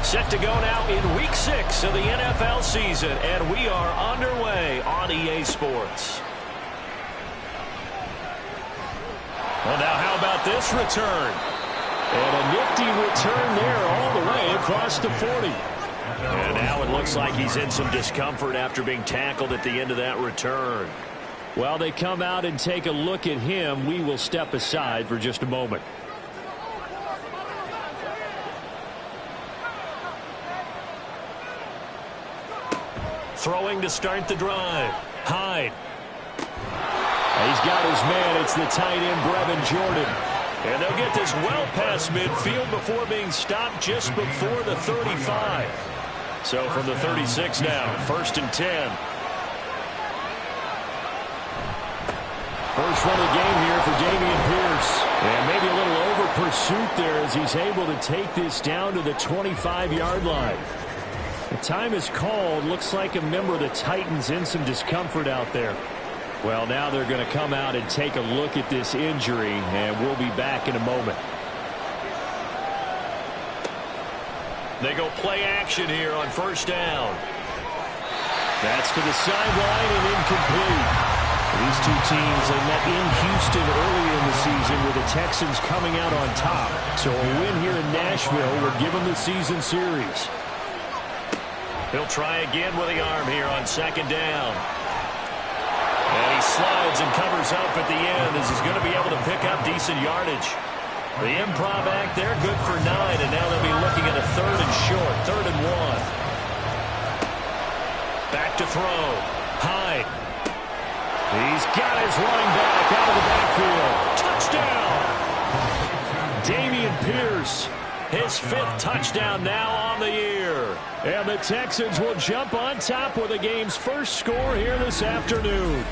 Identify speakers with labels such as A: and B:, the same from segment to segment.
A: Set to go now in Week 6 of the NFL season, and we are underway on EA Sports. Well, now how about this return? And a nifty return there all the way across the 40. And now it looks like he's in some discomfort after being tackled at the end of that return. While they come out and take a look at him, we will step aside for just a moment. Throwing to start the drive. Hyde. He's got his man. It's the tight end, Brevin Jordan. And they'll get this well past midfield before being stopped just before the 35. So from the 36 now, 1st and 10. First run of the game here for Dameon Pierce. And maybe a little over pursuit there as he's able to take this down to the 25-yard line. The time is called. Looks like a member of the Titans in some discomfort out there. Well, now they're going to come out and take a look at this injury, and we'll be back in a moment. They go play action here on 1st down. That's to the sideline and incomplete. These two teams, they met in Houston earlier in the season with the Texans coming out on top. So a win here in Nashville will give them the season series. He'll try again with the arm here on 2nd down. And he slides and covers up at the end as he's going to be able to pick up decent yardage. The improv act there, good for 9, and now they'll be looking at a 3rd and short, 3rd and 1. Back to throw. Hyde. He's got his running back out of the backfield. Touchdown! Dameon Pierce, his 5th touchdown now on the year. And the Texans will jump on top with the game's first score here this afternoon.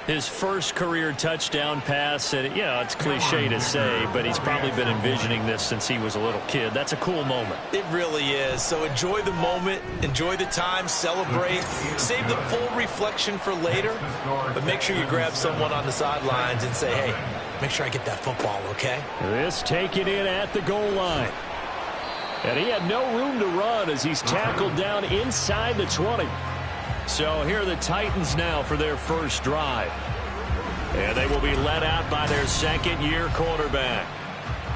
A: His first career touchdown pass, and yeah, it's cliche to say, but he's probably been envisioning this since he was a little kid. That's a cool moment.
B: It really is. So enjoy the moment, enjoy the time, celebrate, save the full reflection for later, but make sure you grab someone on the sidelines and say, hey, make sure I get that football, okay?
A: This taken in at the goal line. And he had no room to run as he's tackled down inside the 20. So here are the Titans now for their first drive. And they will be led out by their 2nd-year quarterback.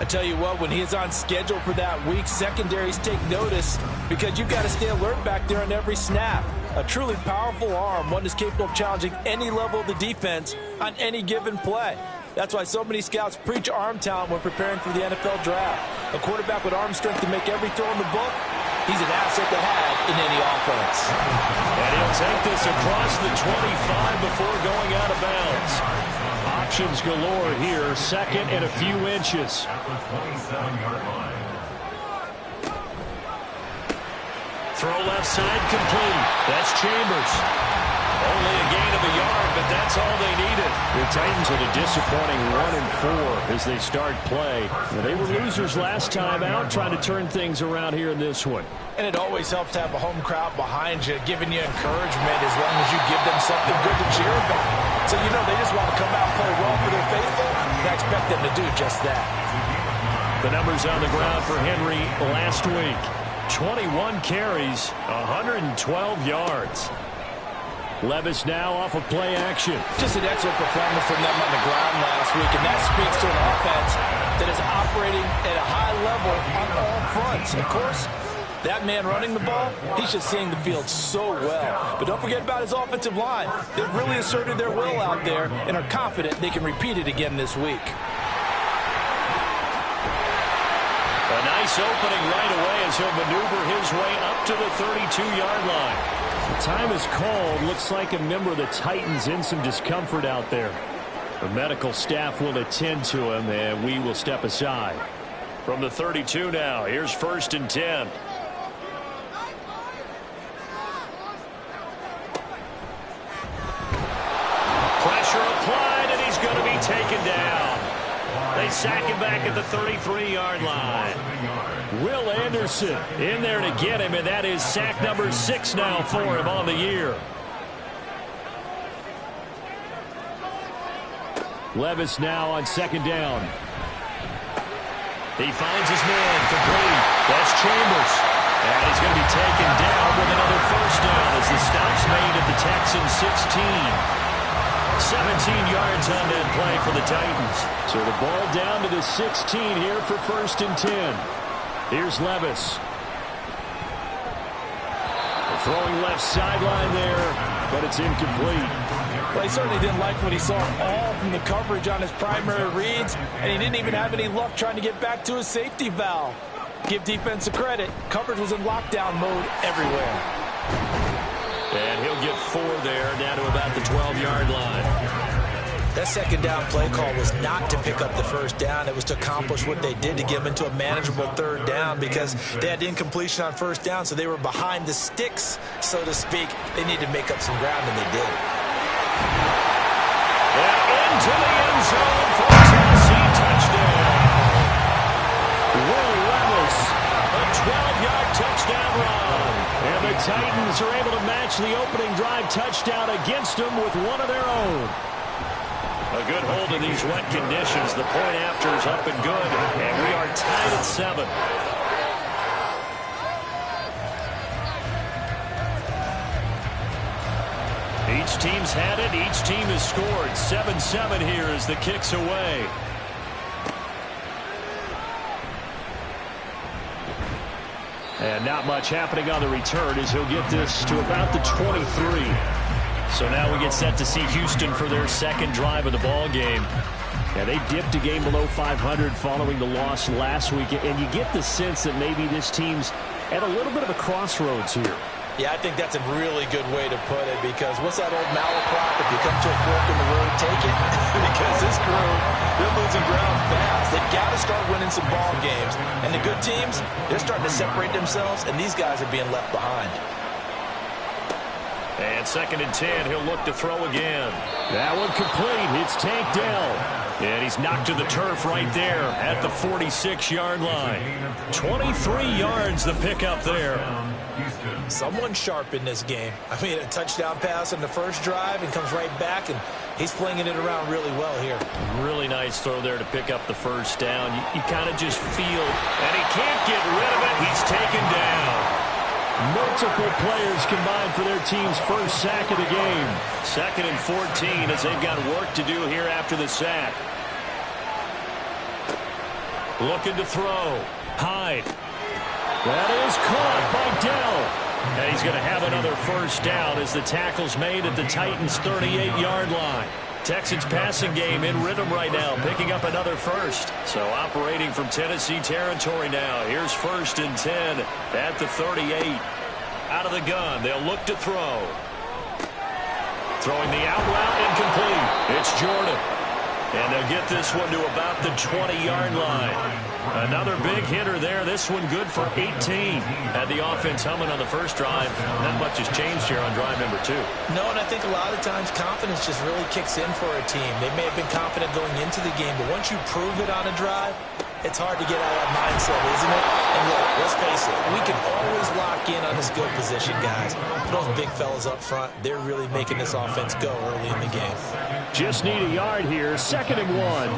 B: I tell you what, when he is on schedule for that week, secondaries take notice because you've got to stay alert back there on every snap. A truly powerful arm, one that's capable of challenging any level of the defense on any given play. That's why so many scouts preach arm talent when preparing for the NFL draft. A quarterback with arm strength to make every throw in the book, he's an asset to have in any offense.
A: And he'll take this across the 25 before going out of bounds. Options galore here, 2nd and a few inches. Throw left side complete. That's Chambers. Only a gain of a yard, but that's all they needed. The Titans had a disappointing 1-4 as they start play. They were losers last time out, trying to turn things around here in this one.
B: And it always helps to have a home crowd behind you, giving you encouragement as long as you give them something good to cheer about. So you know they just want to come out and play well for their faithful, and I expect them to do just that.
A: The numbers on the ground for Henry last week. 21 carries, 112 yards. Levis now off of play action.
B: Just an excellent performance from them on the ground last week, and that speaks to an offense that is operating at a high level on all fronts. Of course, that man running the ball, he's just seeing the field so well. But don't forget about his offensive line. They've really asserted their will out there and are confident they can repeat it again this week.
A: A nice opening right away as he'll maneuver his way up to the 32-yard line. The time is called. Looks like a member of the Titans in some discomfort out there. The medical staff will attend to him, and we will step aside. From the 32 now, here's 1st and 10. Pressure applied, and he's going to be taken down. They sack him back at the 33-yard line. Will Anderson in there to get him, and that is sack number 6 now for him on the year. Levis now on 2nd down. He finds his man, complete. That's Chambers. And he's going to be taken down with another first down as the stop's made at the Texans 16. 17 yards on that play for the Titans. So the ball down to the 16 here for 1st and 10. Here's Levis. Throwing left sideline there, but it's incomplete.
B: Well, he certainly didn't like what he saw all from the coverage on his primary reads, and he didn't even have any luck trying to get back to his safety valve. Give defense a credit. Coverage was in lockdown mode everywhere.
A: And he'll get 4 there, down to about the 12-yard line.
B: That second down play call was not to pick up the first down. It was to accomplish what they did to get them into a manageable 3rd down because they had incompletion on 1st down, so they were behind the sticks, so to speak. They needed to make up some ground, and they did.
A: And into the end zone for a Tennessee touchdown. Will Levis, a 12-yard touchdown run. And the Titans are able to match the opening drive touchdown against them with one of their own. A good hold in these wet conditions. The point after is up and good, and we are tied at 7. Each team's had it. Each team has scored. 7-7 here as the kick's away. And not much happening on the return as he'll get this to about the 23. So now we get set to see Houston for their second drive of the ball game. Yeah, they dipped a game below 500 following the loss last week, and you get the sense that maybe this team's at a little bit of a crossroads here.
B: Yeah, I think that's a really good way to put it because what's that old malaprop? If you come to a fork in the road, take it. Because this crew, they're losing ground fast. They've got to start winning some ball games. And the good teams, they're starting to separate themselves, and these guys are being left behind.
A: And 2nd and 10, he'll look to throw again. That one complete. It's Tank Dell. And he's knocked to the turf right there at the 46-yard line. 23 yards the pickup there.
B: Someone sharp in this game. I mean, a touchdown pass on the first drive and comes right back, and he's flinging it around really well here.
A: Really nice throw there to pick up the first down. You kind of just feel, and he can't get rid of it. He's taken down. Multiple players combined for their team's first sack of the game. 2nd and 14 as they've got work to do here after the sack. Looking to throw. Hyde. That is caught by Dell. And he's going to have another first down as the tackle's made at the Titans' 38-yard line. Texans passing game in rhythm right now, picking up another first. So operating from Tennessee territory now. Here's 1st and 10 at the 38. Out of the gun, they'll look to throw. Throwing the out route, incomplete. It's Jordan. And they'll get this one to about the 20-yard line. Another big hitter there. This one good for 18. Had the offense humming on the first drive. Not much has changed here on drive number 2.
B: No, and I think a lot of times confidence just really kicks in for a team. They may have been confident going into the game, but once you prove it on a drive, it's hard to get out of that mindset, isn't it? And look, let's face it, we can always lock in on this good position, guys. But those big fellas up front, they're really making this offense go early in the game.
A: Just need a yard here. 2nd and 1.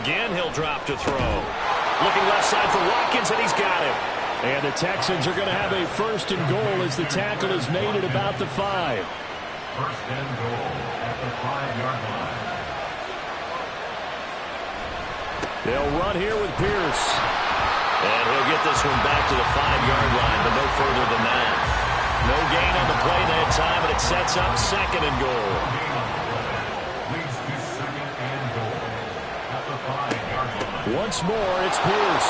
A: Again, he'll drop to throw. Looking left side for Watkins, and he's got it. And the Texans are going to have a 1st and goal as the tackle is made at about the 5.
C: 1st and goal at the 5-yard line.
A: They'll run here with Pierce. And he'll get this one back to the 5-yard line, but no further than that. No gain on the play that time, and it sets up 2nd and goal.
C: Leads to 2nd and goal at the 5-yard line.
A: Once more, it's Pierce.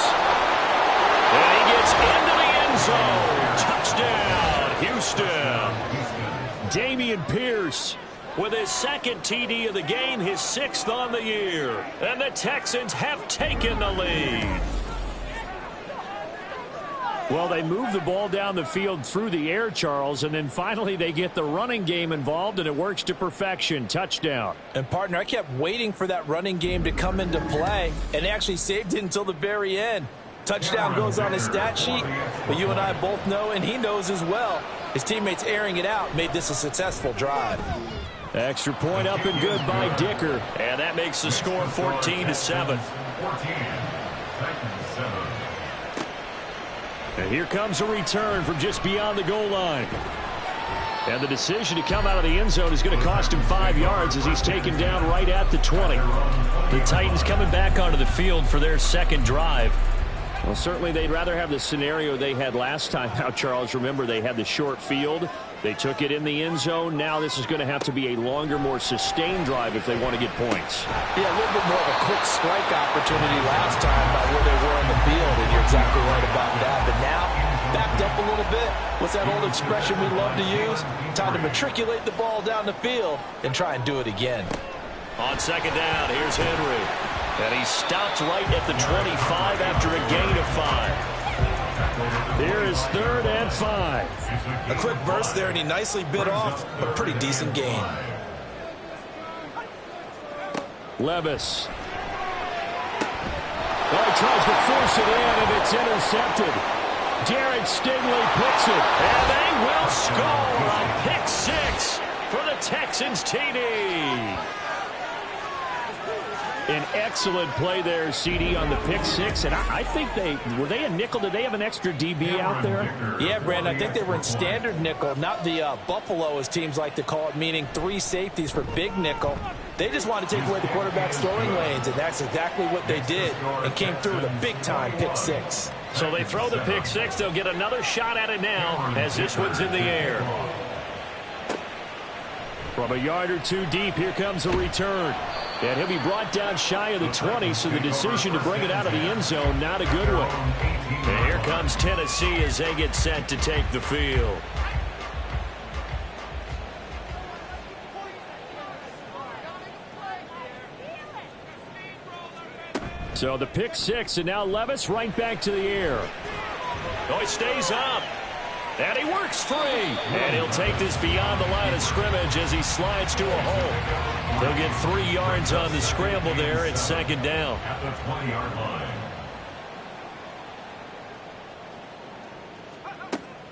A: And he gets into the end zone. Touchdown, Houston. Damian Pierce with his 2nd TD of the game, his 6th on the year. And the Texans have taken the lead. Well, they move the ball down the field through the air, Charles, and then finally they get the running game involved, and it works to perfection. Touchdown.
B: And, partner, I kept waiting for that running game to come into play, and they actually saved it until the very end. Touchdown goes on his stat sheet, but you and I both know, and he knows as well, his teammates airing it out made this a successful drive.
A: Extra point up and good by Dicker. And that makes the score 14-7.
C: 14, Titans 7.
A: And here comes a return from just beyond the goal line. And the decision to come out of the end zone is going to cost him 5 yards as he's taken down right at the 20. The Titans coming back onto the field for their second drive. Well, certainly they'd rather have the scenario they had last time out, Charles. Remember, they had the short field. They took it in the end zone. Now this is going to have to be a longer, more sustained drive if they want to get points.
B: Yeah, a little bit more of a quick strike opportunity last time by where they were on the field, and you're exactly right about that. But now, backed up a little bit. What's that old expression we love to use? Time to matriculate the ball down the field and try and do it again.
A: On second down, here's Henry. And he stopped right at the 25 after a gain of 5. Here is 3rd and 5.
B: A quick burst there, and he nicely bit off a pretty decent gain.
A: Levis. Oh, he tries to force it in, and it's intercepted. Jared Stingley picks it. And they will score a pick 6 for the Texans TD. An excellent play there, CD, on the pick 6. And I think were they a nickel? Did they have an extra DB out there?
B: Yeah, Brandon, I think they were in standard nickel, not the Buffalo, as teams like to call it, meaning 3 safeties for big nickel. They just wanted to take away the quarterback's throwing lanes, and that's exactly what they did, and came through with a big-time pick 6.
A: So they throw the pick 6. They'll get another shot at it now as this one's in the air. From a yard or 2 deep, here comes a return. And he'll be brought down shy of the 20, so the decision to bring it out of the end zone, not a good one. And here comes Tennessee as they get set to take the field. So the pick 6, and now Levis right back to the air. Oh, he stays up. And he works free. And he'll take this beyond the line of scrimmage as he slides to a hole. They'll get 3 yards on the scramble there at second down.
C: At the 20-yard line.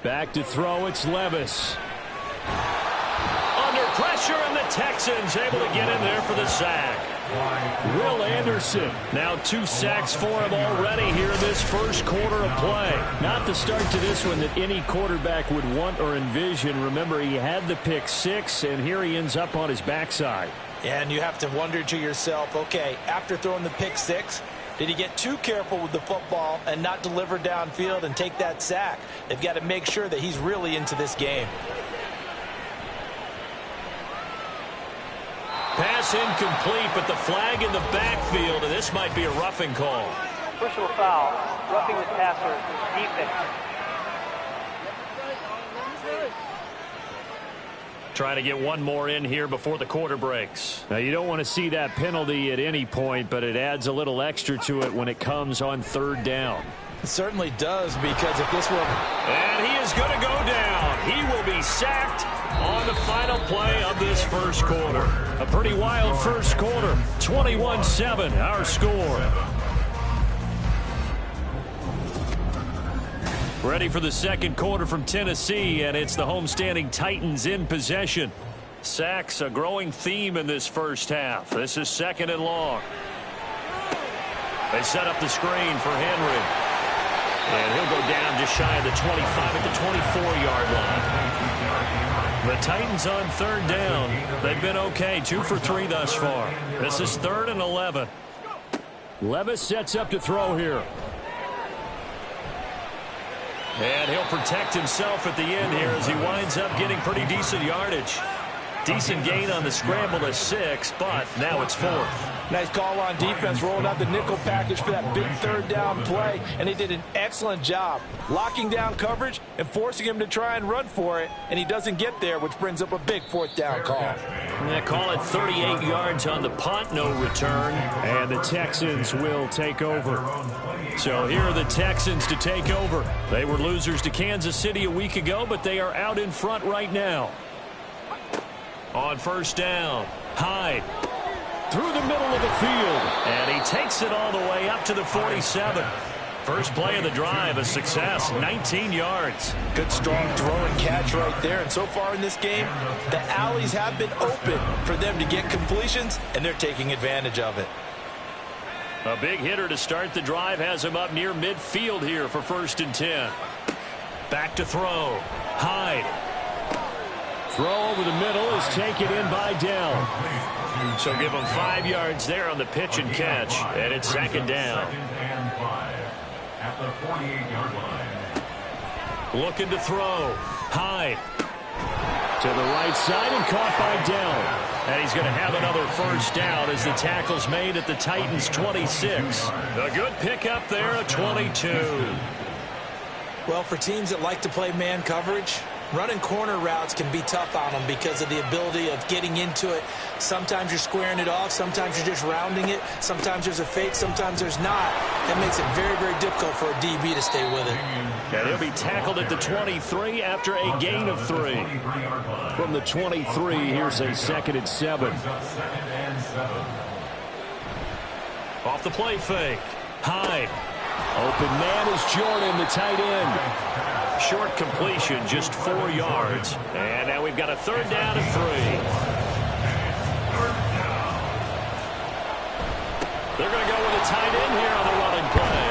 A: Back to throw, it's Levis. Under pressure, and the Texans able to get in there for the sack. Will Anderson. Now 2 sacks for him already here in this first quarter of play. Not the start to this one that any quarterback would want or envision. Remember, he had the pick 6, and here he ends up on his backside.
B: And you have to wonder to yourself, okay, after throwing the pick 6, did he get too careful with the football and not deliver downfield and take that sack? They've got to make sure that he's really into this game.
A: Pass incomplete, but the flag in the backfield, and this might be a roughing call.
D: Personal foul, roughing the passer, defense.
A: Trying to get one more in here before the quarter breaks. Now, you don't want to see that penalty at any point, but it adds a little extra to it when it comes on 3rd down.
B: It certainly does, because if this were...
A: And he is going to go down. He will be sacked on the final play of this first quarter. A pretty wild first quarter. 21-7, our score. Ready for the second quarter from Tennessee, and it's the homestanding Titans in possession. Sacks, a growing theme in this first half. This is 2nd and long. They set up the screen for Henry. And he'll go down just shy of the 25 at the 24-yard line. The Titans on 3rd down. They've been okay, 2 for 3 thus far. This is 3rd and 11. Levis sets up to throw here. And he'll protect himself at the end here as he winds up getting pretty decent yardage. Decent gain on the scramble to 6, but now it's 4th.
B: Nice call on defense, rolling out the nickel package for that big 3rd down play, and he did an excellent job locking down coverage and forcing him to try and run for it, and he doesn't get there, which brings up a big 4th down call.
A: They call it 38 yards on the punt, no return, and the Texans will take over. So here are the Texans to take over. They were losers to Kansas City a week ago, but they are out in front right now. On 1st down, Hyde through the middle of the field, and he takes it all the way up to the 47. First play of the drive, a success, 19 yards.
B: Good, strong throw and catch right there. And so far in this game, the alleys have been open for them to get completions, and they're taking advantage of it.
A: A big hitter to start the drive has him up near midfield here for 1st and 10. Back to throw. Hyde. Throw over the middle is taken in by Dell. So give him 5 yards there on the pitch and catch, and it's 2nd down.
C: At the 48-yard line.
A: Looking to throw. Hyde. To the right side and caught by Dell. And he's going to have another 1st down as the tackle's made at the Titans' 26. A good pickup there, a 22.
B: Well, for teams that like to play man coverage, running corner routes can be tough on them because of the ability of getting into it. Sometimes you're squaring it off. Sometimes you're just rounding it. Sometimes there's a fake. Sometimes there's not. That makes it very, very difficult for a DB to stay with it.
A: And he'll be tackled at the 23 after a gain of 3. From the 23, here's a 2nd and 7. Off the play fake. Hyde. Open man is Jordan, the tight end. Short completion, just 4 yards. And now we've got a 3rd down and 3. They're going to go with a tight end here on the running play.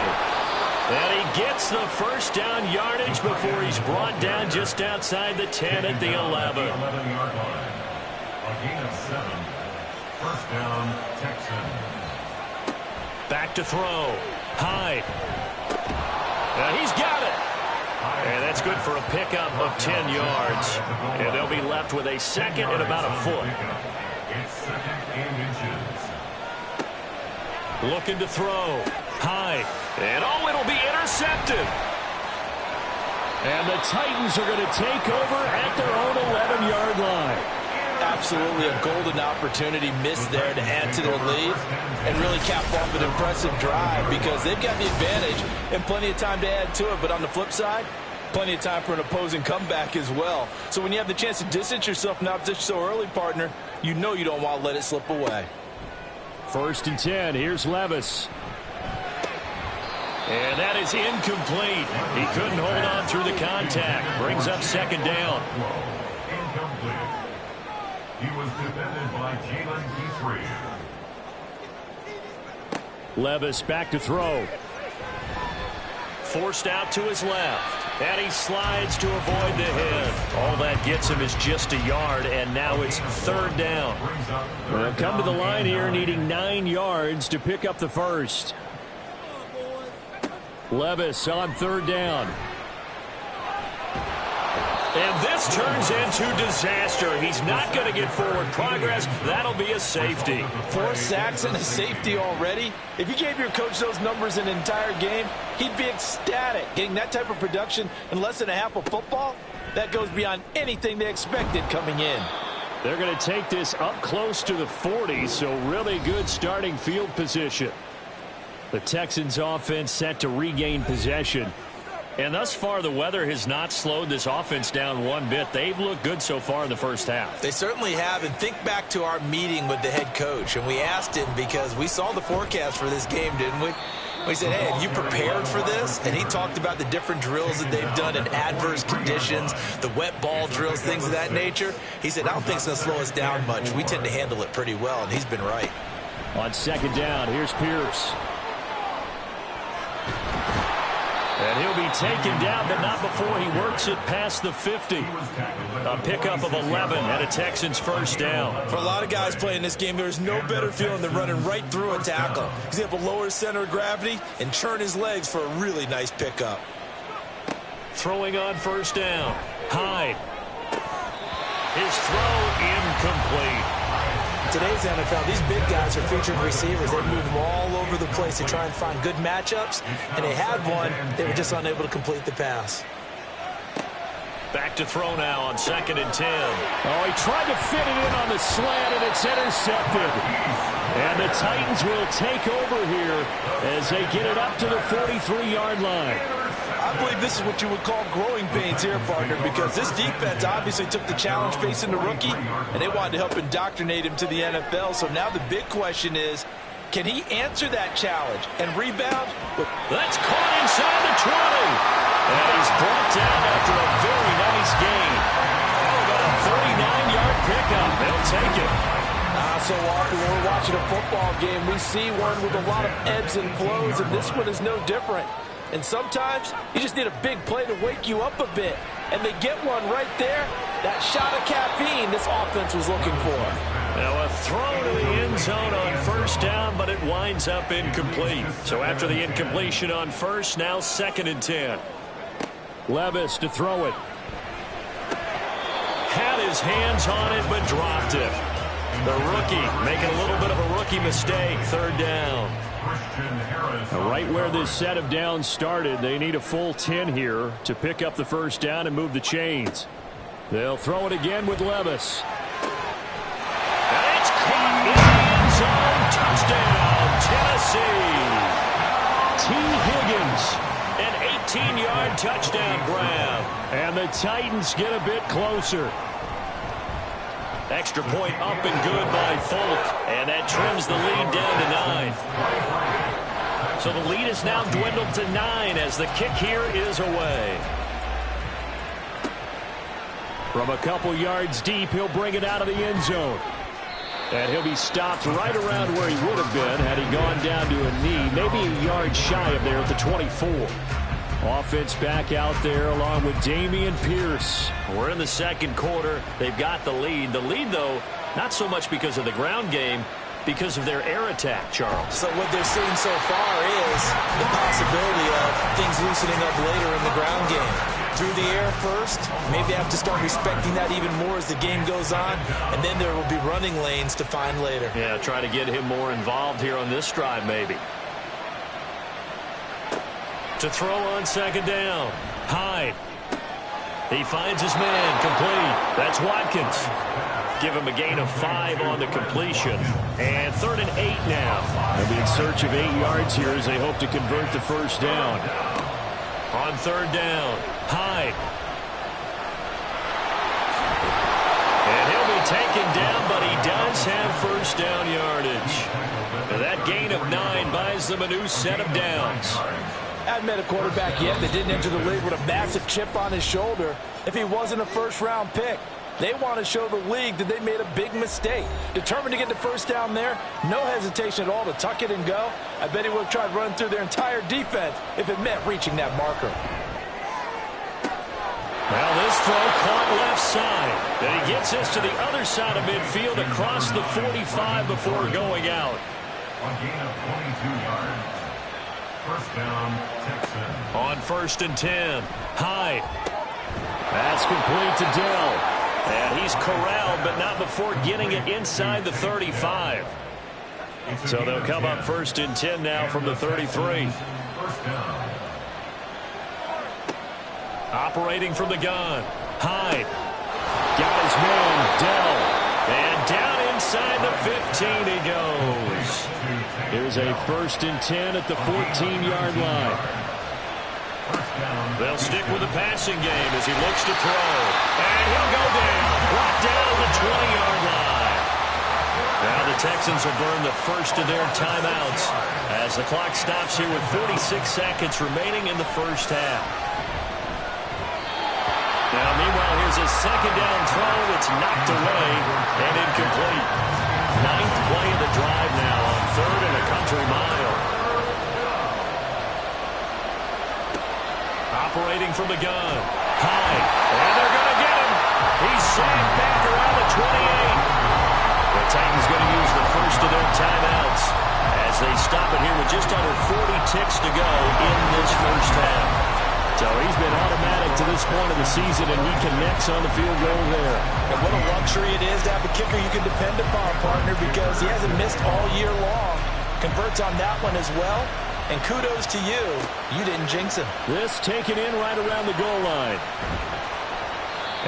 A: And he gets the 1st down yardage before he's brought down just outside the 10 at the 11.
C: 11-yard line. A gain of 7. 1st down, Texans.
A: Back to throw. Hyde. He's got it. And that's good for a pickup of 10 yards. And they'll be left with a 2nd and about a foot.
C: It's 2nd and inches.
A: Looking to throw. Hyde. And it'll be intercepted. And the Titans are going to take over at their own 11-yard line.
B: Absolutely a golden opportunity missed there to add to their lead and really cap off an impressive drive because they've got the advantage and plenty of time to add to it. But on the flip side, plenty of time for an opposing comeback as well. So when you have the chance to distance yourself from opposition so early, partner, you know you don't want to let it slip away.
A: 1st and 10. Here's Levis. And that is incomplete. He couldn't hold on through the contact. Brings up 2nd down.
C: Incomplete. He was defended by Jalen Petre.
A: Levis back to throw. Forced out to his left. And he slides to avoid the hit. All that gets him is just a yard, and now it's 3rd down. They'll come to the line here needing 9 yards to pick up the 1st. Levis on 3rd down. And this turns into disaster. He's not going to get forward progress. That'll be a safety.
B: 4 sacks and a safety already. If you gave your coach those numbers in an entire game, he'd be ecstatic. Getting that type of production in less than a half of football, that goes beyond anything they expected coming in.
A: They're going to take this up close to the 40, so really good starting field position. The Texans offense set to regain possession. And thus far, the weather has not slowed this offense down one bit. They've looked good so far in the 1st half.
B: They certainly have. And think back to our meeting with the head coach. And we asked him because we saw the forecast for this game, didn't we? We said, hey, have you prepared for this? And he talked about the different drills that they've done in adverse conditions, the wet ball drills, things of that nature. He said, I don't think it's going to slow us down much. We tend to handle it pretty well, and he's been right.
A: On 2nd down, here's Pierce. And he'll be taken down, but not before he works it past the 50. A pickup of 11 and a Texans 1st down.
B: For a lot of guys playing this game, there's no better feeling than running right through a tackle. He's able to lower his center of gravity and churn his legs for a really nice pickup.
A: Throwing on 1st down. Hyde. His throw incomplete.
B: Today's NFL, these big guys are featured receivers. They move them all over the place to try and find good matchups, and they had one. They were just unable to complete the pass.
A: Back to throw now on 2nd and 10. Oh, he tried to fit it in on the slant, and it's intercepted. And the Titans will take over here as they get it up to the 43-yard line.
B: I believe this is what you would call growing pains here, partner, because this defense obviously took the challenge facing the rookie, and they wanted to help indoctrinate him to the NFL. So now the big question is, Can he answer that challenge and rebound?
A: That's caught inside the 20. And he's brought down after a very nice gain. How about a 39-yard pickup? They'll take it.
B: So often when we're watching a football game, we see one with a lot of ebbs and flows, and this one is no different. And sometimes you just need a big play to wake you up a bit. And they get one right there. That shot of caffeine this offense was looking for.
A: Now a throw to the end zone on first down, but it winds up incomplete. So after the incompletion on first, now 2nd and 10. Levis to throw it. Had his hands on it, but dropped it. The rookie making a little bit of a rookie mistake. 3rd down.
E: Right where this set of downs started, they need a full 10 here to pick up the first down and move the chains. They'll throw it again with Levis.
A: And it's caught in the end zone. Touchdown, Tennessee. T. Higgins, an 18-yard touchdown grab.
E: And the Titans get a bit closer.
A: Extra point up and good by Folk. And that trims the lead down to 9. So the lead is now dwindled to 9 as the kick here is away.
E: From a couple yards deep, he'll bring it out of the end zone. And he'll be stopped right around where he would have been had he gone down to a knee, maybe a yard shy of there at the 24. Offense back out there along with Dameon Pierce.
A: We're in the 2nd quarter. They've got the lead. The lead, though, not so much because of the ground game, because of their air attack, Charles.
B: So what they're seeing so far is the possibility of things loosening up later in the ground game. Through the air first, maybe have to start respecting that even more as the game goes on, and then there will be running lanes to find later.
A: Yeah, try to get him more involved here on this drive, maybe. To throw on 2nd down. Hyde. He finds his man. Complete. That's Watkins. Give him a gain of 5 on the completion. And 3rd and 8 now.
E: They'll be in search of 8 yards here as they hope to convert the first down.
A: On 3rd down. Hyde. And he'll be taken down, but he does have first down yardage. And that gain of 9 buys them a new set of downs.
B: Hadn't met a quarterback yet that didn't enter the league with a massive chip on his shoulder if he wasn't a first-round pick. They want to show the league that they made a big mistake. Determined to get the first down there, no hesitation at all to tuck it and go. I bet he would have tried running through their entire defense if it meant reaching that marker.
A: Well, this throw caught left side. Then he gets this to the other side of midfield across the 45 before going out.
C: A gain of 22 yards. First down, Texans.
A: On 1st and 10, Hyde.
E: That's complete to Dell.
A: And he's corralled, but not before getting it inside the 35. So they'll come up 1st and 10 now from the 33.
C: First down.
A: Operating from the gun, Hyde.
E: Got his man, Dell.
A: And down inside the 15 he goes.
E: Here's a 1st and 10 at the 14-yard line.
A: They'll stick with the passing game as he looks to throw. And he'll go down. Brought down the 20-yard line. Now the Texans will burn the first of their timeouts as the clock stops here with 46 seconds remaining in the first half. Now, meanwhile, here's a 2nd down throw that's knocked away and incomplete. 9th play of the drive now on 3rd and a country mile. Operating from the gun. Hyde. And they're going to get him. He's sacked back around the 28. The Titans going to use the first of their timeouts as they stop it here with just under 40 ticks to go in this first half.
E: So he's been automatic to this point of the season, and he connects on the field goal there.
B: And what a luxury it is to have a kicker you can depend upon, partner, because he hasn't missed all year long. Converts on that one as well. And kudos to you. You didn't jinx him.
E: This taken in right around the goal line.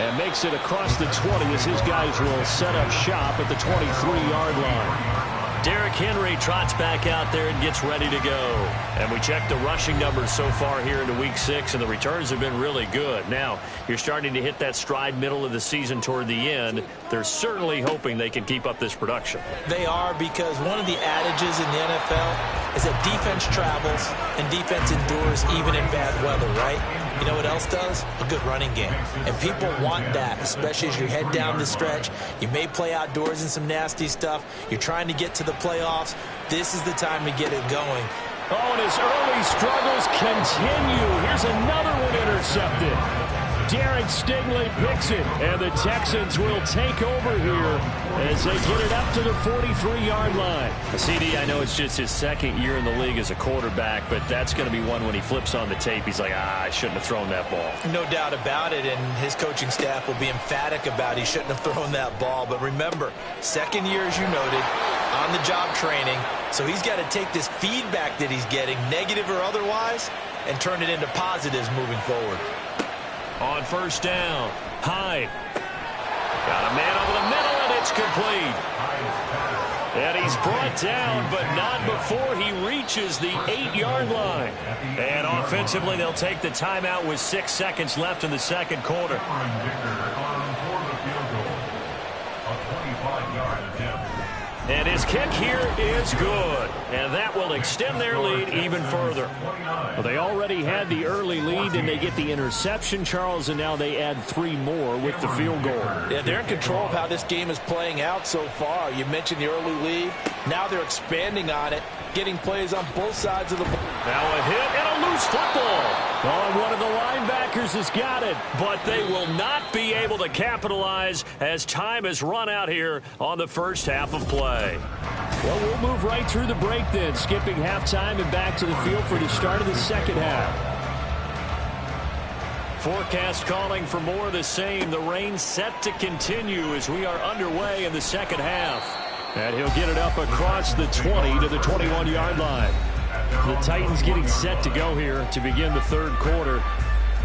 E: And makes it across the 20 as his guys will set up shop at the 23-yard line.
A: Derrick Henry trots back out there and gets ready to go. And we check the rushing numbers so far here into Week 6, and the returns have been really good. Now, you're starting to hit that stride middle of the season toward the end. They're certainly hoping they can keep up this production.
B: They are, because one of the adages in the NFL is that defense travels and defense endures even in bad weather, right? You know what else does? A good running game. And people want that, especially as you head down the stretch. You may play outdoors in some nasty stuff. You're trying to get to the playoffs. This is the time to get it going.
E: Oh, and his early struggles continue. Here's another one intercepted. Derek Stingley picks it, and the Texans will take over here as they get it up to the 43-yard line.
A: CD, I know it's just his second year in the league as a quarterback, but that's going to be one when he flips on the tape. He's like, I shouldn't have thrown that ball.
B: No doubt about it, and his coaching staff will be emphatic about he shouldn't have thrown that ball. But remember, second year, as you noted, on-the-job training, so he's got to take this feedback that he's getting, negative or otherwise, and turn it into positives moving forward.
A: On first down, Hyde. Got a man over the middle, and it's complete. And he's brought down, but not before he reaches the 8-yard line. And offensively, they'll take the timeout with 6 seconds left in the second quarter. And his kick here is good. And that will extend their lead even further.
E: Well, they already had the early lead, and they get the interception, Charles, and now they add 3 more with the field goal.
B: Yeah, they're in control of how this game is playing out so far. You mentioned the early lead. Now they're expanding on it, getting plays on both sides of the ball.
A: Now a hit and a loose football.
E: Oh, one of the linebackers has got it.
A: But they will not be able to capitalize as time has run out here on the first half of play.
E: Well, we'll move right through the break then, skipping halftime and back to the field for the start of the second half.
A: Forecast calling for more of the same. The rain set to continue as we are underway in the second half.
E: And he'll get it up across the 20 to the 21-yard line. The Titans getting set to go here to begin the third quarter.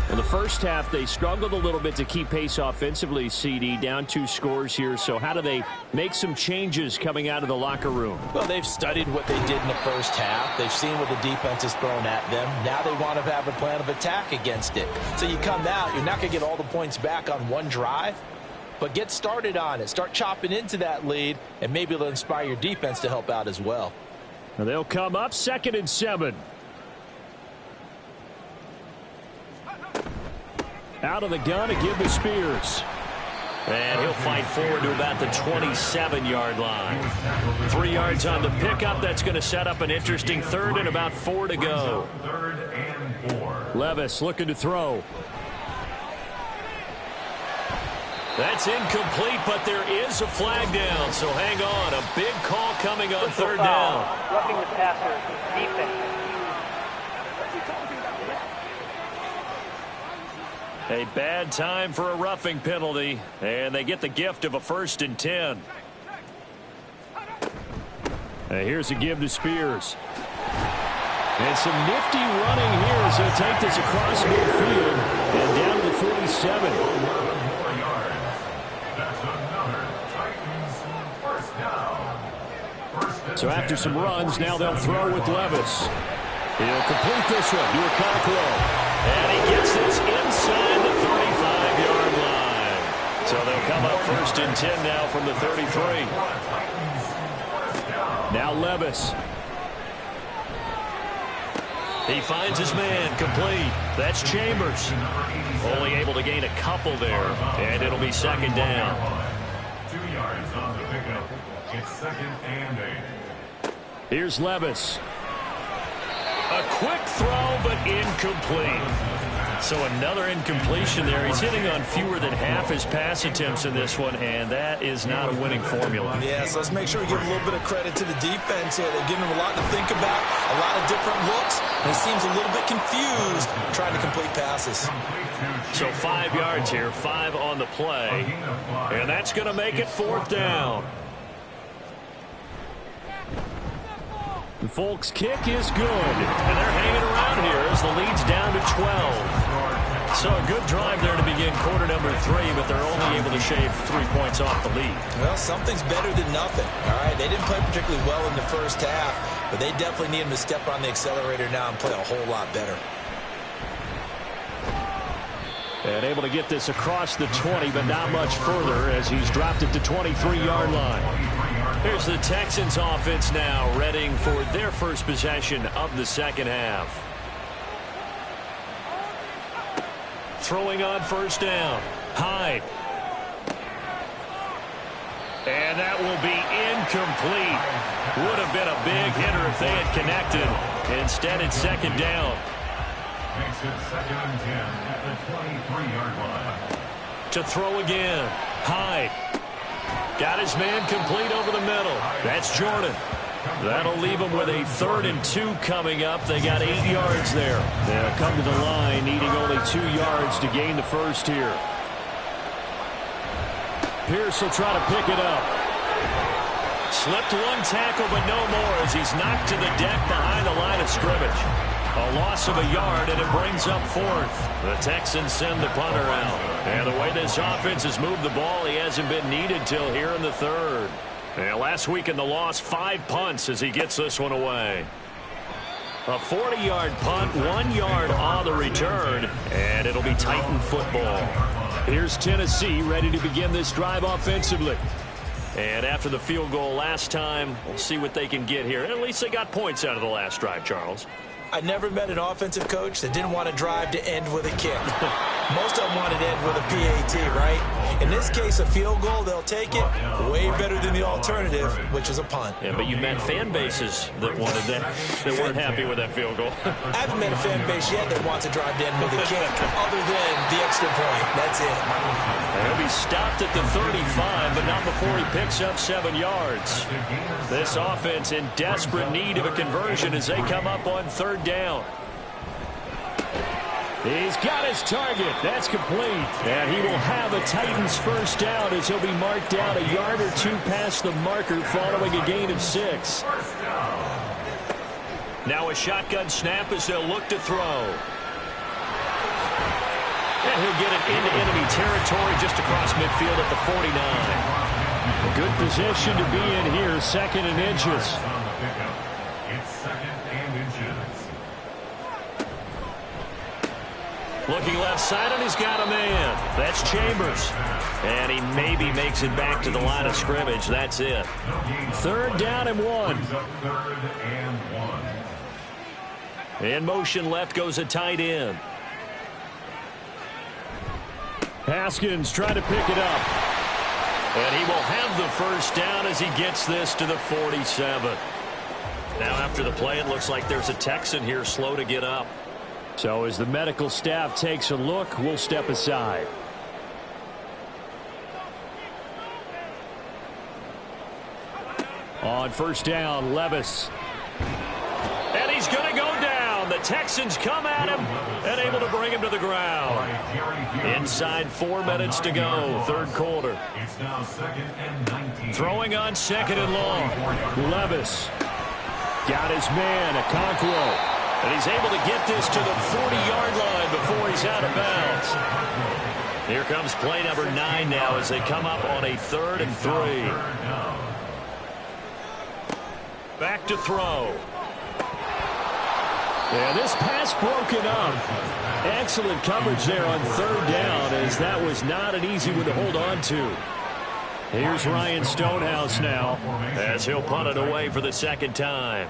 E: In the first half, they struggled a little bit to keep pace offensively, CD, down 2 scores here. So how do they make some changes coming out of the locker room?
B: Well, they've studied what they did in the first half. They've seen what the defense has thrown at them. Now they want to have a plan of attack against it. So you come out, you're not going to get all the points back on one drive, but get started on it. Start chopping into that lead, and maybe it'll inspire your defense to help out as well.
E: Now they'll come up 2nd and 7. Out of the gun to give to Spears.
A: And he'll fight forward to about the 27-yard line. 3 yards on the pickup. That's going to set up an interesting third and about 4 to go.
E: Levis looking to throw.
A: That's incomplete, but there is a flag down, so hang on. A big call coming on third down.
D: Roughing the passer, defense.
A: A bad time for a roughing penalty, and they get the gift of a 1st and 10.
E: Here's a give to Spears. And some nifty running here as he'll take this across midfield and down to the 47. So after some runs, now they'll throw with Levis. He'll complete this one to Okonkwo.
A: And he gets this inside the 35-yard line. So they'll come up 1st and 10 now from the 33.
E: Now Levis.
A: He finds his man, complete. That's Chambers. Only able to gain a couple there, and it'll be 2nd down.
C: 2 yards on the pickup. It's 2nd and 8.
E: Here's Levis.
A: A quick throw, but incomplete. So another incompletion there. He's hitting on fewer than half his pass attempts in this one, and that is not a winning formula.
B: Yeah, so let's make sure we give a little bit of credit to the defense here. They're giving him a lot to think about, a lot of different looks, and he seems a little bit confused trying to complete passes.
A: So 5 yards here, 5 on the play, and that's going to make it 4th down.
E: The Folks' kick is good.
A: And they're hanging around here as the lead's down to 12. So a good drive there to begin quarter number 3, but they're only able to shave 3 points off the lead.
B: Well, something's better than nothing. All right, they didn't play particularly well in the first half, but they definitely need them to step on the accelerator now and play a whole lot better.
E: And able to get this across the 20, but not much further as he's dropped it to 23-yard line.
A: Here's the Texans offense now, readying for their first possession of the second half. Throwing on first down. Hyde. And that will be incomplete. Would have been a big hitter if they had connected. Instead, it's second down.
C: Makes it 2nd and 10 at the 23-yard line.
A: To throw again. Hyde. Got his man complete over the middle. That's Jordan. That'll leave them with a 3rd and 2 coming up. They got 8 yards there. They'll come to the line needing only 2 yards to gain the first here. Pierce will try to pick it up. Slipped one tackle, but no more as he's knocked to the deck behind the line of scrimmage. A loss of a yard, and it brings up 4th. The Texans send the punter out. And the way this offense has moved the ball, he hasn't been needed till here in the 3rd. And last week in the loss, 5 punts as he gets this one away. A 40-yard punt, 1 yard on the return, and it'll be Titan football.
E: Here's Tennessee ready to begin this drive offensively.
A: And after the field goal last time, we'll see what they can get here. At least they got points out of the last drive, Charles.
B: I never met an offensive coach that didn't want to drive to end with a kick. Most of them wanted to end with a PAT, right? In this case, a field goal, they'll take it. Way better than the alternative, which is a punt.
A: Yeah, but you met fan bases that wanted that, that weren't happy with that field goal.
B: I haven't met a fan base yet that wants to drive to end with a kick, other than the extra point. That's it.
A: He'll be stopped at the 35, but not before he picks up 7 yards. This offense in desperate need of a conversion as they come up on 3rd down.
E: He's got his target. That's complete. And he will have a Titans first down as he'll be marked down a yard or 2 past the marker following a gain of 6.
A: Now a shotgun snap as they'll look to throw. And he'll get it into enemy territory just across midfield at the 49.
E: A good position to be in here, 2nd and inches.
C: It's 2nd and inches.
A: Looking left side, and he's got a man. That's Chambers. And he maybe makes it back to the line of scrimmage. That's it.
E: 3rd down and 1.
C: 3rd and 1.
A: In motion left goes a tight end.
E: Haskins trying to pick it up.
A: And he will have the first down as he gets this to the 47. Now after the play, it looks like there's a Texan here slow to get up.
E: So as the medical staff takes a look, we'll step aside. On first down, Levis.
A: And he's going to go down. The Texans come at him and able to bring him to the ground. Inside 4 minutes to go, 3rd quarter.
C: It's now 2nd and 19.
A: Throwing on 2nd and long.
E: Levis got his man, Okonkwo.
A: And he's able to get this to the 40-yard line before he's out of bounds. Here comes play number 9 now as they come up on a 3rd and 3. Back to throw.
E: Yeah, this pass broken up. Excellent coverage there on 3rd down as that was not an easy one to hold on to. Here's Ryan Stonehouse now
A: as he'll punt it away for the 2nd time.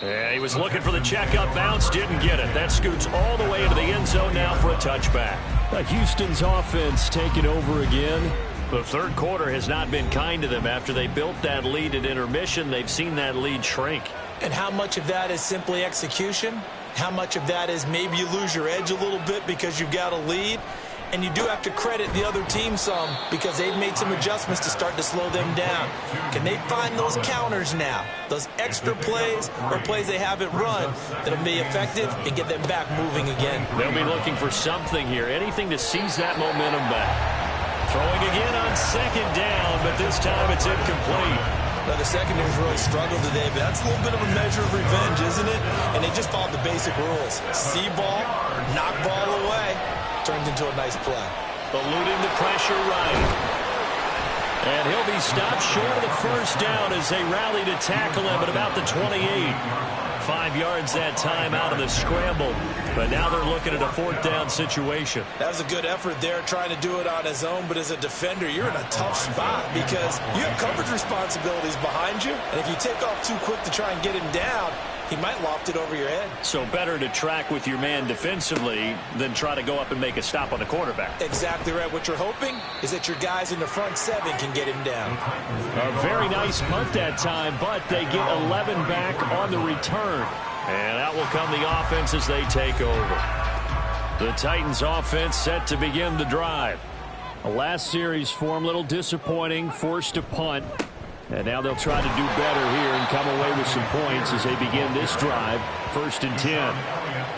A: Yeah, he was looking for the checkup bounce, didn't get it. That scoots all the way into the end zone now for a touchback.
E: Houston's offense taking over again.
A: The 3rd quarter has not been kind to them. After they built that lead at intermission, they've seen that lead shrink.
B: And how much of that is simply execution? How much of that is maybe you lose your edge a little bit because you've got a lead? And you do have to credit the other team some because they've made some adjustments to start to slow them down. Can they find those counters now, those extra plays or plays they haven't run that'll be effective and get them back moving again?
A: They'll be looking for something here, anything to seize that momentum back. Throwing again on 2nd down, but this time it's incomplete.
B: Now, the secondary's really struggled today, but that's a little bit of a measure of revenge, isn't it? And they just followed the basic rules. See ball, knock ball away. Turns into a nice play.
A: Eluding the pressure right. And he'll be stopped short of the first down as they rally to tackle him at about the 28. 5 yards that time out of the scramble. But now they're looking at a 4th down situation.
B: That was a good effort there, trying to do it on his own. But as a defender, you're in a tough spot because you have coverage responsibilities behind you. And if you take off too quick to try and get him down, he might loft it over your head.
A: So better to track with your man defensively than try to go up and make a stop on the quarterback.
B: Exactly right. What you're hoping is that your guys in the front 7 can get him down.
E: A very nice punt that time, but they get 11 back on the return.
A: And out will come the offense as they take over. The Titans offense set to begin the drive.
E: The last series for them, a little disappointing, forced to punt. And now they'll try to do better here and come away with some points as they begin this drive. 1st and 10.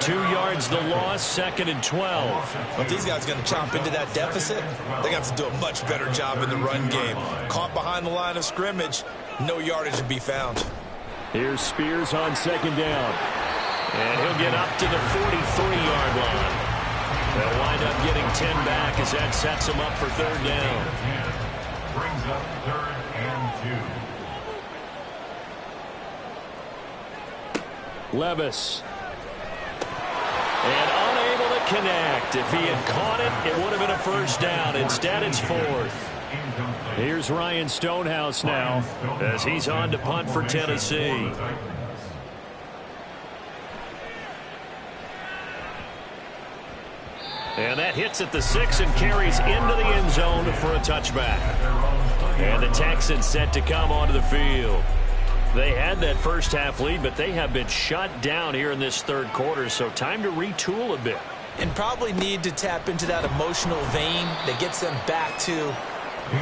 A: 2 yards the loss, 2nd and 12.
B: If these guys are going to chomp into that deficit, they got to do a much better job in the run game. Caught behind the line of scrimmage, no yardage to be found.
E: Here's Spears on 2nd down.
A: And he'll get up to the 43-yard line. They'll wind up getting 10 back as that sets them up for 3rd down.
C: Brings up 3rd and 2.
E: Levis.
A: And unable to connect. If he had caught it, it would have been a 1st down. Instead, it's 4th.
E: Here's Ryan Stonehouse now
A: as he's on to punt for Tennessee. And that hits at the 6 and carries into the end zone for a touchback. And the Texans set to come onto the field. They had that first half lead, but they have been shut down here in this 3rd quarter, so time to retool a bit.
B: And probably need to tap into that emotional vein that gets them back to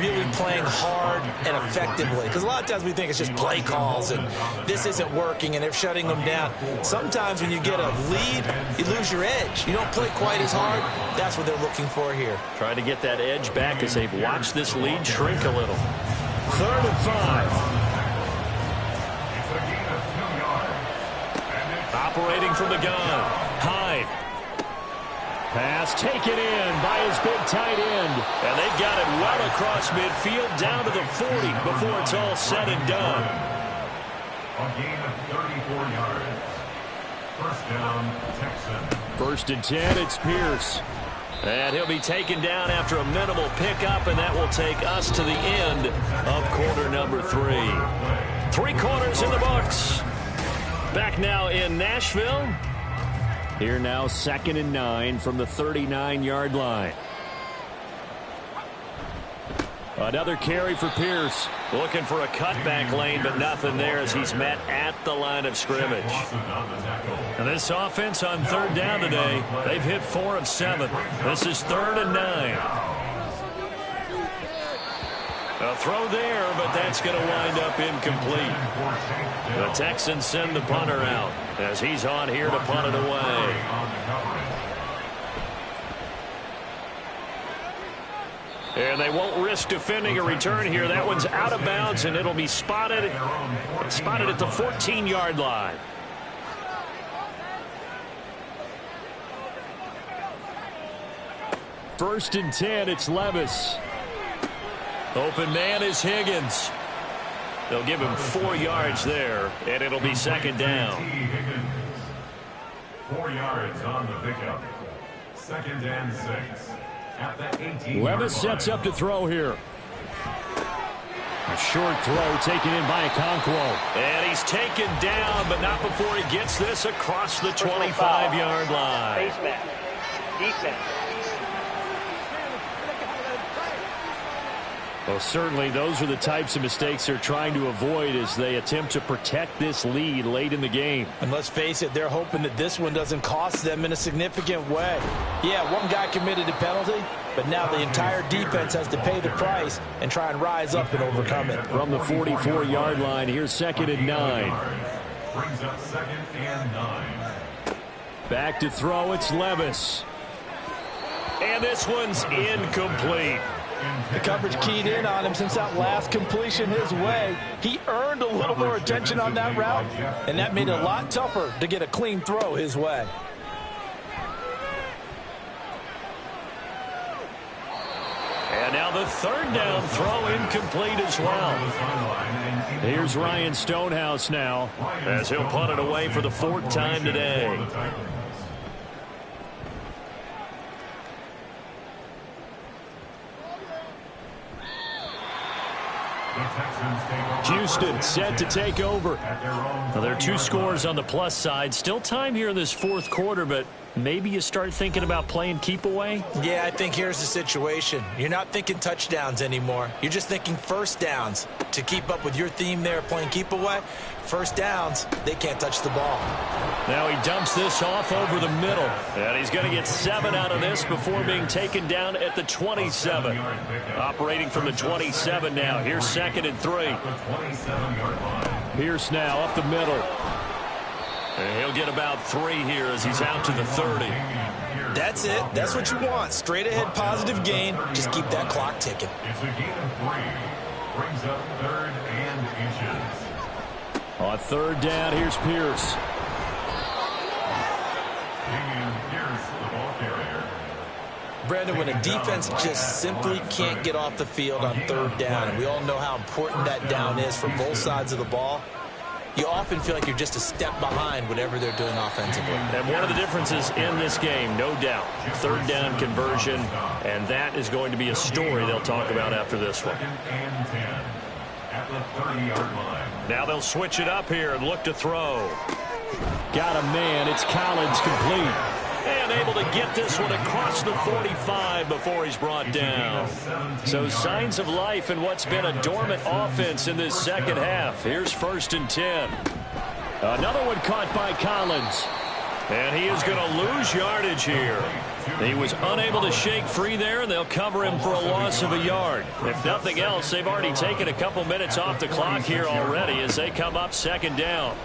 B: really playing hard and effectively. Because a lot of times we think it's just play calls and this isn't working and they're shutting them down. Sometimes when you get a lead, you lose your edge. You don't play quite as hard. That's what they're looking for here.
A: Trying to get that edge back as they've watched this lead shrink a little.
E: 3rd and 5.
A: Operating from the gun. Hyde.
E: Pass taken in by his big tight end.
A: And they've got it well across midfield down to the 40 before it's all said and done.
C: A gain of 34 yards. 1st down, Texans.
E: 1st and 10, it's Pierce.
A: And he'll be taken down after a minimal pickup, and that will take us to the end of quarter number 3. 3 quarters in the books. Back now in Nashville.
E: Here now 2nd and 9 from the 39-yard line. Another carry for Pierce.
A: Looking for a cutback lane, but nothing there as he's met at the line of scrimmage. And this offense on 3rd down today, they've hit 4 of 7. This is 3rd and 9. A throw there, but that's going to wind up incomplete. The Texans send the punter out as he's on here to punt it away. And they won't risk defending a return here. That one's out of bounds, and it'll be spotted at the 14-yard line.
E: First and 10, it's Levis.
A: Open man is Higgins. They'll give him 4 yards there, and it'll be 2nd down.
C: 4 yards on the pickup. 2nd and 6. At the 18.
E: Levis sets up to throw here. A short throw taken in by Okonkwo.
A: And he's taken down, but not before he gets this across the 25-yard line.
D: Face mask. Defense.
E: Well, certainly those are the types of mistakes they're trying to avoid as they attempt to protect this lead late in the game.
B: And let's face it, they're hoping that this one doesn't cost them in a significant way. Yeah, one guy committed a penalty, but now the entire defense has to pay the price and try and rise up and overcome it.
E: From the 44-yard line, here's 2nd and 9.
C: Brings up 2nd and 9.
E: Back to throw, it's Levis.
A: And this one's incomplete.
B: The coverage keyed in on him since that last completion his way. He earned a little more attention on that route, and that made it a lot tougher to get a clean throw his way.
E: And now the third down throw incomplete as well. Here's Ryan Stonehouse now as he'll punt it away for the 4th time today. Houston set to take over. Now, there are 2 scores on the plus side. Still time here in this 4th quarter, but maybe you start thinking about playing keep away?
B: Yeah, I think here's the situation. You're not thinking touchdowns anymore. You're just thinking first downs. To keep up with your theme there, playing keep away, first downs, they can't touch the ball.
E: Now he dumps this off over the middle. And he's going to get 7 out of this before being taken down at the 27. Operating from the 27 now. Here's 2nd and 3. Pierce now up the middle. And he'll get about 3 here as he's out to the 30.
B: That's it. That's what you want. Straight ahead positive gain. Just keep that clock ticking.
C: It's a gain of 3. Brings up 3rd and inches.
E: On 3rd down, here's Pierce.
C: Pierce, the ball carrier.
B: Brandon, when a defense just simply can't get off the field on 3rd down, and we all know how important that down is for both sides of the ball, you often feel like you're just a step behind whatever they're doing offensively.
E: And one of the differences in this game, no doubt, 3rd down conversion, and that is going to be a story they'll talk about after this one.
C: 2nd and 10 at the 30-yard line.
E: Now they'll switch it up here and look to throw. Got a man. It's Collins complete. And able to get this one across the 45 before he's brought down. So signs of life in what's been a dormant offense in this 2nd half. Here's 1st and 10. Another one caught by Collins. And he is going to lose yardage here. He was unable to shake free there, and they'll cover him for a loss of a yard. If nothing else, they've already taken a couple minutes off the clock here already as they come up 2nd down.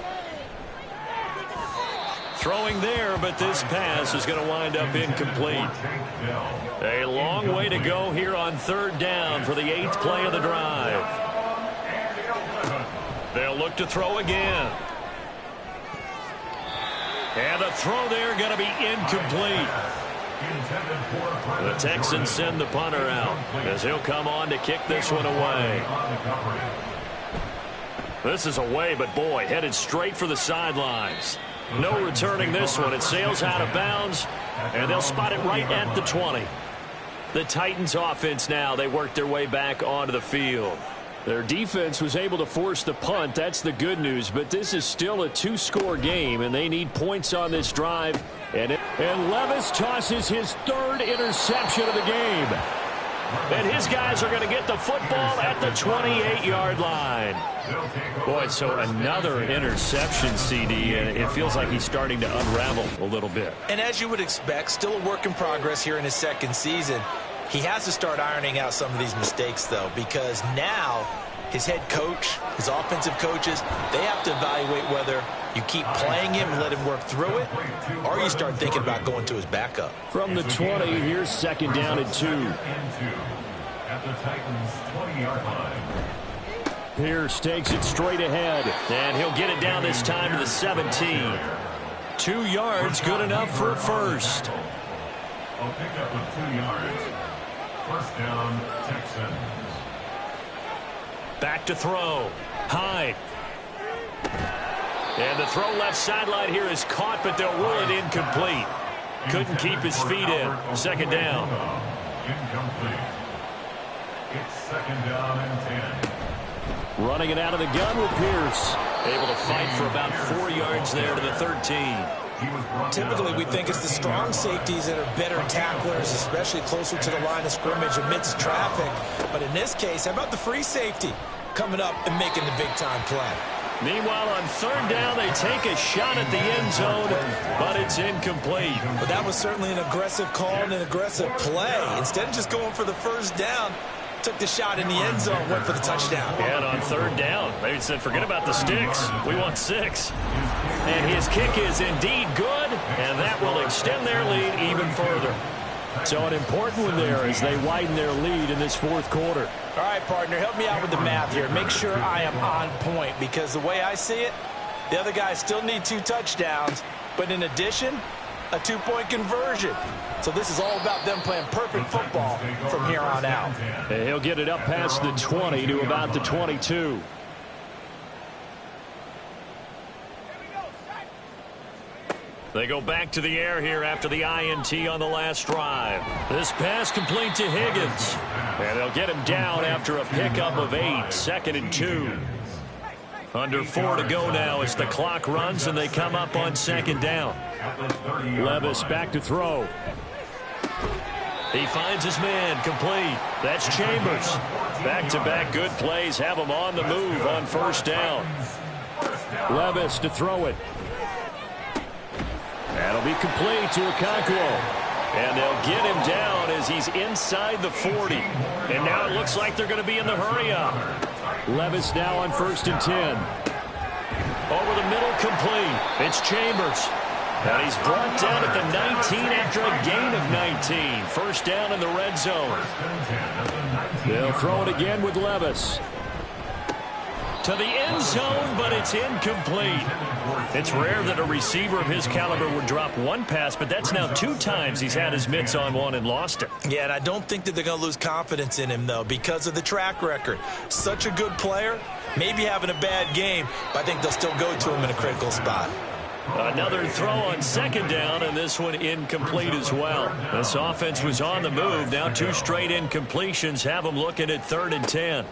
E: Throwing there, but this pass is going to wind up incomplete. A long way to go here on 3rd down for the 8th play of the drive. They'll look to throw again. And the throw there going to be incomplete. The Texans send the punter out as he'll come on to kick this one away. This is away, but boy, headed straight for the sidelines. No returning this one. It sails out of bounds, and they'll spot it right at the 20. The Titans offense now, they work their way back onto the field. Their defense was able to force the punt. That's the good news, but this is still a 2-score game, and they need points on this drive. And Levis tosses his 3rd interception of the game. And his guys are going to get the football at the 28-yard line. Boy, so another interception, CD, and it feels like he's starting to unravel a little bit.
B: And as you would expect, still a work in progress here in his 2nd season. He has to start ironing out some of these mistakes, though, because now his head coach, his offensive coaches, they have to evaluate whether you keep playing him and let him work through it, or you start thinking about going to his backup.
E: From the 20, here's 2nd down and 2.
C: At the Titans' 20-yard line.
E: Pierce takes it straight ahead, and he'll get it down this time to the 17. 2 yards, good enough for a first.
C: I'll pick up with 2 yards. 1st down, Texans.
E: Back to throw. Hyde. And the throw left sideline here is caught, but they'll rule it incomplete. Couldn't keep his feet in. 2nd down.
C: Incomplete. It's 2nd down and 10.
E: Running it out of the gun with Pierce. Able to fight for about 4 yards there to the 13.
B: Typically, we think it's the strong safeties that are better tacklers, especially closer to the line of scrimmage amidst traffic. But in this case, how about the free safety coming up and making the big-time play?
E: Meanwhile, on 3rd down, they take a shot at the end zone, but it's incomplete.
B: But that was certainly an aggressive call and an aggressive play. Instead of just going for the 1st down, took the shot in the end zone, went for the touchdown.
E: And on 3rd down, they said, forget about the sticks. We want 6. And his kick is indeed good, and that will extend their lead even further. So an important one there as they widen their lead in this fourth quarter.
B: All right, partner, help me out with the math here. Make sure I am on point, because the way I see it, the other guys still need 2 touchdowns, but in addition, a 2-point conversion. So this is all about them playing perfect football from here on out.
E: And he'll get it up past the 20 to about the 22.
A: They go back to the air here after the INT on the last drive. This pass complete to Higgins. And they'll get him down after a pickup of 8, 2nd and 2. Under 4 to go now as the clock runs and they come up on 2nd down.
E: Levis back to throw.
A: He finds his man complete. That's Chambers. Back-to-back good plays have him on the move on 1st down.
E: Levis to throw it. That'll be complete to Okonkwo.
A: And they'll get him down as he's inside the 40. And now it looks like they're going to be in the hurry-up.
E: Levis now on 1st and 10.
A: Over the middle, complete. It's Chambers. And he's brought down at the 19 after a gain of 19. 1st down in the red zone.
E: They'll throw it again with Levis.
A: To the end zone, but it's incomplete. It's rare that a receiver of his caliber would drop one pass, but that's now 2 times he's had his mitts on one and lost it.
B: Yeah, and I don't think that they're going to lose confidence in him, though, because of the track record. Such a good player, maybe having a bad game, but I think they'll still go to him in a critical spot.
A: Another throw on 2nd down, and this one incomplete as well. This offense was on the move. Now 2 straight incompletions have them looking at 3rd and 10.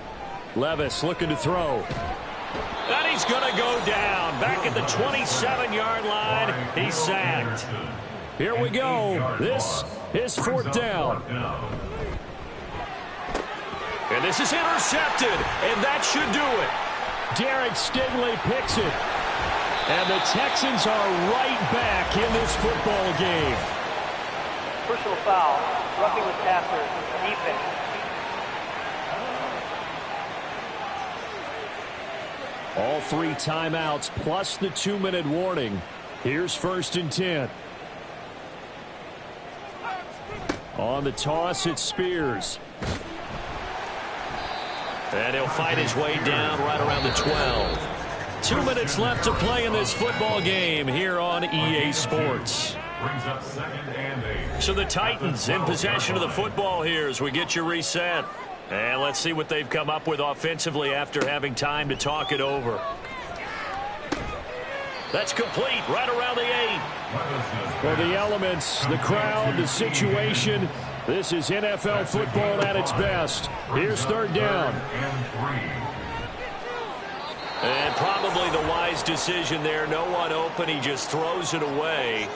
E: Levis looking to throw.
A: And he's going to go down. Back at the 27-yard line. He's sacked.
E: Here we go. This is 4th down.
A: And this is intercepted. And that should do it.
E: Derek Stingley picks it. And the Texans are right back in this football game.
D: Personal foul, roughing the passer, defense.
E: All 3 timeouts plus the 2-minute warning. Here's 1st and 10. On the toss, it's Spears.
A: And he'll fight his way down right around the 12. 2 minutes left to play in this football game here on EA Sports. So the Titans in possession of the football here as we get you reset. And let's see what they've come up with offensively after having time to talk it over. That's complete right around the 8.
E: Well, the elements, the crowd, the situation, this is NFL football at its best. Here's 3rd down.
A: And probably the wise decision there. No one open. He just throws it away.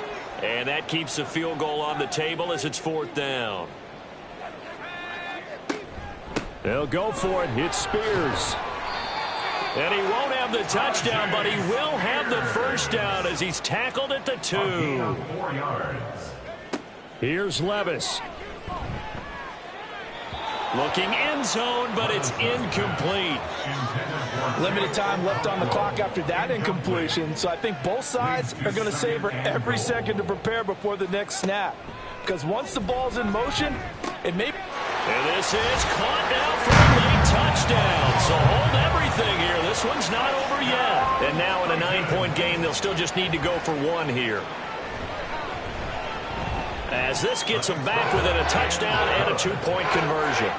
A: And that keeps the field goal on the table as it's 4th down.
E: They'll go for it. It's Spears.
A: And he won't have the touchdown, but he will have the 1st down as he's tackled at the 2.
E: Here's Levis.
A: Looking end zone, but it's incomplete.
B: Limited time left on the clock after that incompletion, so I think both sides are going to savor every second to prepare before the next snap. Because once the ball's in motion, it may...
A: And this is caught now for a late touchdown. So hold everything here. This one's not over yet. And now in a 9-point game, they'll still just need to go for 1 here. As this gets them back within a touchdown and a 2-point conversion.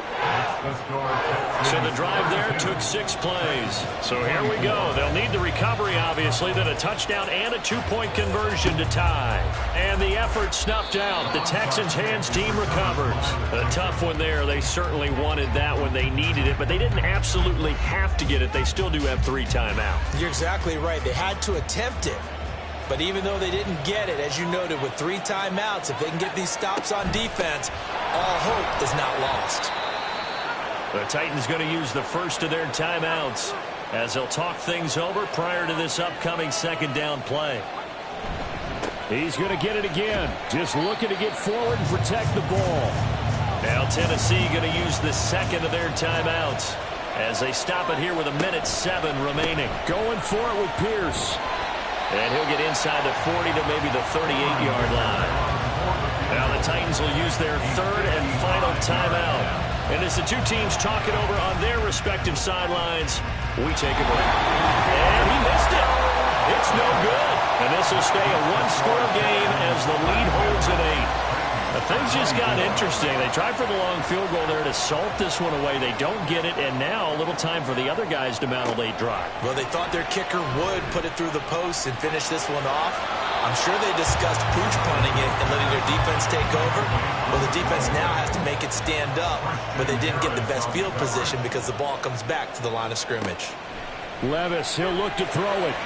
A: So the drive there took 6 plays. So here we go. They'll need the recovery, obviously, then a touchdown and a 2-point conversion to tie. And the effort snuffed out. The Texans' hands team recovers. A tough one there. They certainly wanted that when they needed it, but they didn't absolutely have to get it. They still do have 3 timeouts.
B: You're exactly right. They had to attempt it. But even though they didn't get it, as you noted, with 3 timeouts, if they can get these stops on defense, all hope is not lost.
A: The Titans going to use the first of their timeouts as they'll talk things over prior to this upcoming 2nd down play.
E: He's going to get it again. Just looking to get forward and protect the ball.
A: Now Tennessee going to use the 2nd of their timeouts as they stop it here with 1:07 remaining.
E: Going for it with Pierce.
A: And he'll get inside the 40 to maybe the 38-yard line. Now the Titans will use their third and final timeout. And as the two teams talk it over on their respective sidelines, we take a break. And he missed it. It's no good. And this will stay a one-score game as the lead holds at 8. But things just got interesting. They tried for the long field goal there to salt this one away. They don't get it, and now a little time for the other guys to mount a late drive.
B: Well, they thought their kicker would put it through the post and finish this one off. I'm sure they discussed pooch punting it and letting their defense take over. Well, the defense now has to make it stand up, but they didn't get the best field position because the ball comes back to the line of scrimmage.
E: Levis, he'll look to throw it.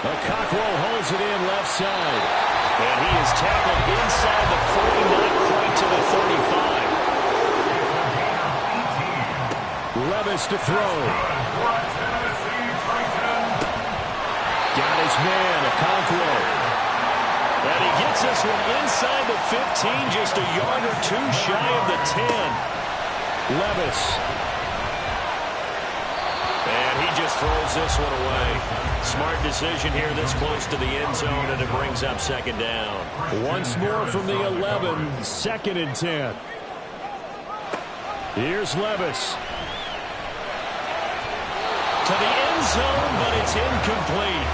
E: Cockrell holds it in left side.
A: And he is tackled inside the 40, not quite to the 35.
E: Levis to throw. Got his man, Cockrell.
A: And he gets this one inside the 15, just a yard or two shy of the 10.
E: Levis.
A: And he just throws this one away. Smart decision here this close to the end zone, and it brings up second down.
E: Once more from the 11, 2nd and 10. Here's Levis.
A: To the end zone, but it's incomplete.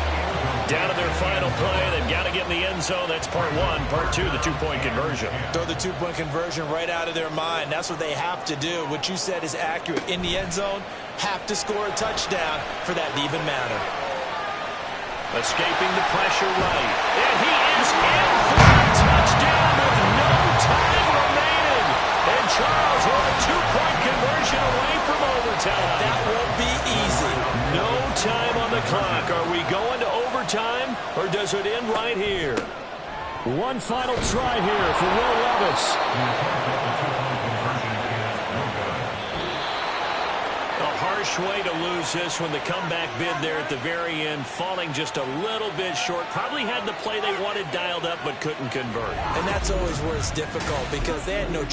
A: Down to their final play. They've got to get in the end zone. That's part one. Part two, the two-point conversion.
B: Throw the two-point conversion right out of their mind. That's what they have to do. What you said is accurate. In the end zone, have to score a touchdown for that to even matter.
A: Escaping the pressure right. And he is in for a touchdown with no time remaining. And Charles with a two-point conversion away from overtime.
B: That won't be easy.
A: No time on the clock. Are we going to overtime, or does it end right here?
E: One final try here for Will Levis.
A: A harsh way to lose this when the comeback bid there at the very end, falling just a little bit short. Probably had the play they wanted dialed up but couldn't convert.
B: And that's always where it's difficult because they had no